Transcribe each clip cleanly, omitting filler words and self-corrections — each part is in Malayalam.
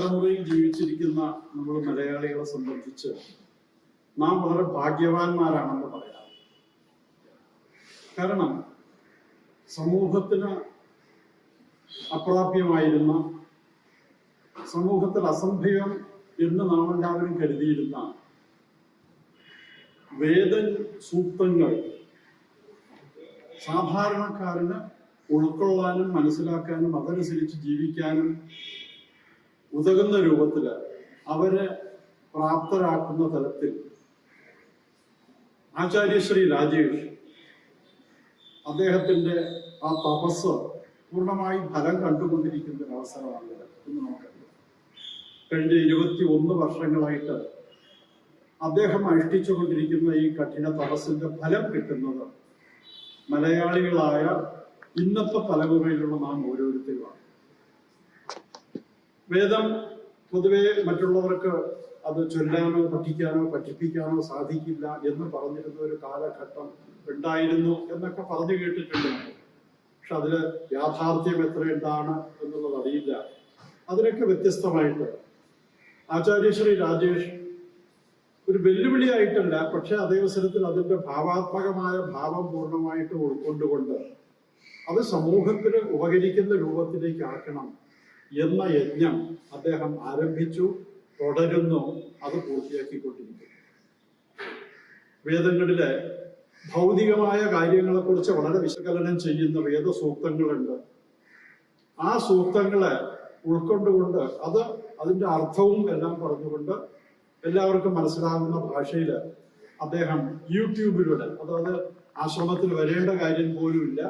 തലമുറയിൽ ജീവിച്ചിരിക്കുന്ന നമ്മൾ മലയാളികളെ സംബന്ധിച്ച് നാം വളരെ ഭാഗ്യവാന്മാരാണെന്ന് പറയാം. കാരണം സമൂഹത്തിന് അപ്രാപ്യമായിരുന്ന, സമൂഹത്തിൽ അസംഭവ്യം എന്ന് നാം എല്ലാവരും കരുതിയിരുന്ന വേദ സൂക്തങ്ങൾ സാധാരണക്കാരന് ഉൾക്കൊള്ളാനും മനസ്സിലാക്കാനും അതനുസരിച്ച് ജീവിക്കാനും ഉതകുന്ന രൂപത്തിൽ അവരെ പ്രാപ്തരാക്കുന്ന തലത്തിൽ ആചാര്യശ്രീ രാജേഷ് അദ്ദേഹത്തിന്റെ ആ തപസ് പൂർണ്ണമായി ഫലം കണ്ടുകൊണ്ടിരിക്കുന്ന ഒരു അവസരമാണിത് എന്ന് നമുക്കറിയാം. കഴിഞ്ഞ 21 വർഷങ്ങളായിട്ട് അദ്ദേഹം അനുഷ്ഠിച്ചുകൊണ്ടിരിക്കുന്ന ഈ കഠിന തപസ്സിന്റെ ഫലം കിട്ടുന്നത് മലയാളികളായ ഇന്നത്തെ തലമുറയിലുള്ള നാം ഓരോരുത്തരുമാണ്. വേദം പൊതുവെ മറ്റുള്ളവർക്ക് അത് ചൊല്ലാനോ പഠിക്കാനോ പഠിപ്പിക്കാനോ സാധിക്കില്ല എന്ന് പറഞ്ഞിരുന്ന ഒരു കാലഘട്ടം ഉണ്ടായിരുന്നു എന്നൊക്കെ പറഞ്ഞു കേട്ടിട്ടുണ്ട്. പക്ഷെ അതില് യാഥാർത്ഥ്യം എന്താണ് എന്നുള്ളത് അറിയില്ല. അതിനൊക്കെ വ്യത്യസ്തമായിട്ട് ആചാര്യശ്രീ രാജേഷ് ഒരു വെല്ലുവിളിയായിട്ടല്ല, പക്ഷെ അതേവസരത്തിൽ അതിന്റെ ഭാവാത്മകമായ ഭാവം പൂർണ്ണമായിട്ട് ഉൾക്കൊണ്ടുകൊണ്ട് അത് സമൂഹത്തിന് ഉപകരിക്കുന്ന രൂപത്തിലേക്ക് ആക്കണം എന്ന യജ്ഞം അദ്ദേഹം ആരംഭിച്ചു, തുടരുന്നു, അത് പൂർത്തിയാക്കിക്കൊണ്ടിരിക്കുന്നു. വേദങ്ങളിലെ ഭൗതികമായ കാര്യങ്ങളെക്കുറിച്ച് വളരെ വിശകലനം ചെയ്യുന്ന വേദസൂക്തങ്ങളുണ്ട്. ആ സൂക്തങ്ങളെ ഉൾക്കൊണ്ടുകൊണ്ട് അതിന്റെ അർത്ഥവും എല്ലാം പറഞ്ഞുകൊണ്ട് എല്ലാവർക്കും മനസ്സിലാകുന്ന ഭാഷയിൽ അദ്ദേഹം യൂട്യൂബിലൂടെ, അതായത് ആശ്രമത്തിൽ വരേണ്ട കാര്യം പോലും ഇല്ല,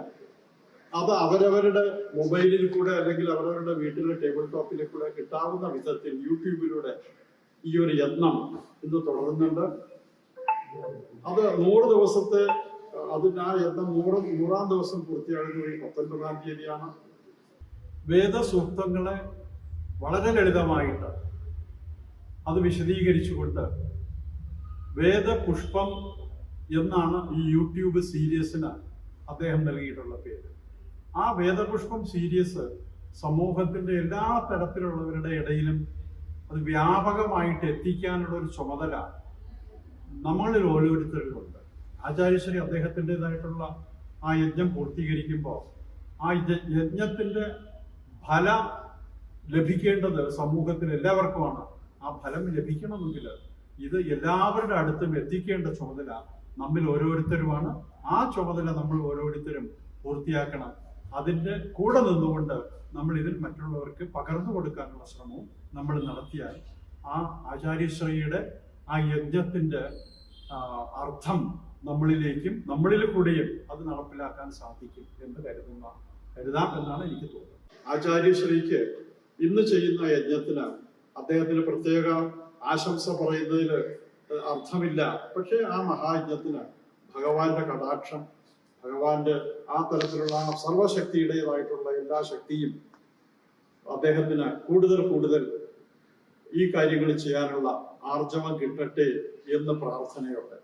അത് അവരവരുടെ മൊബൈലിൽ കൂടെ അല്ലെങ്കിൽ അവരവരുടെ വീട്ടിലെ ടേബിൾ ടോപ്പിൽ കൂടെ കിട്ടാവുന്ന വിധത്തിൽ യൂട്യൂബിലൂടെ ഈ ഒരു യത്നം ഇന്ന് തുടരുന്നുണ്ട്. അത് 100 ദിവസത്തെ ആ യത്നം 100ാം ദിവസം പൂർത്തിയാകുന്നത് ഈ 19ാം തീയതിയാണ്. വേദസൂക്തങ്ങളെ വളരെ ലളിതമായിട്ട് അത് വിശദീകരിച്ചുകൊണ്ട് വേദപുഷ്പം എന്നാണ് ഈ യൂട്യൂബ് സീരീസിന് അദ്ദേഹം നൽകിയിട്ടുള്ള പേര്. ആ വേദപുഷ്പം സീരീസ് സമൂഹത്തിന്റെ എല്ലാ തരത്തിലുള്ളവരുടെ ഇടയിലും അത് വ്യാപകമായിട്ട് എത്തിക്കാനുള്ള ഒരു ചുമതല നമ്മളിൽ ഓരോരുത്തരിലുണ്ട്. ആചാര്യശ്രീ അദ്ദേഹത്തിൻ്റെതായിട്ടുള്ള ആ യജ്ഞം പൂർത്തീകരിക്കുമ്പോൾ ആ യജ്ഞത്തിന്റെ ഫലം ലഭിക്കേണ്ടത് സമൂഹത്തിന് എല്ലാവർക്കുമാണ്. ആ ഫലം ലഭിക്കണമെങ്കിൽ ഇത് എല്ലാവരുടെ അടുത്തും എത്തിക്കേണ്ട ചുമതല നമ്മിൽ ഓരോരുത്തരുമാണ്. ആ ചുമതല നമ്മൾ ഓരോരുത്തരും പൂർത്തിയാക്കണം. അതിൻ്റെ കൂടെ നിന്നുകൊണ്ട് നമ്മൾ ഇതിൽ മറ്റുള്ളവർക്ക് പകർന്നു കൊടുക്കാനുള്ള ശ്രമവും നമ്മൾ നടത്തിയാൽ ആ ആചാര്യശ്രീയുടെ ആ യജ്ഞത്തിന്റെ അർത്ഥം നമ്മളിലേക്കും നമ്മളിൽ കൂടെയും അത് നടപ്പിലാക്കാൻ സാധിക്കും എന്ന് കരുതാം എന്നാണ് എനിക്ക് തോന്നുന്നത്. ആചാര്യശ്രീക്ക് ഇന്ന് ചെയ്യുന്ന യജ്ഞത്തിന് അദ്ദേഹത്തിന് പ്രത്യേക ആശംസ പറയുന്നതിൽ അർത്ഥമില്ല. പക്ഷെ ആ മഹായജ്ഞത്തിന് ഭഗവാന്റെ കടാക്ഷം, ഭഗവാന്റെ ആ തരത്തിലുള്ള സർവശക്തിയുടേതായിട്ടുള്ള എല്ലാ ശക്തിയും അദ്ദേഹത്തിന് കൂടുതൽ ഈ കാര്യങ്ങൾ ചെയ്യാനുള്ള ആർജവം കിട്ടട്ടെ എന്ന് പ്രാർത്ഥനയുണ്ട്.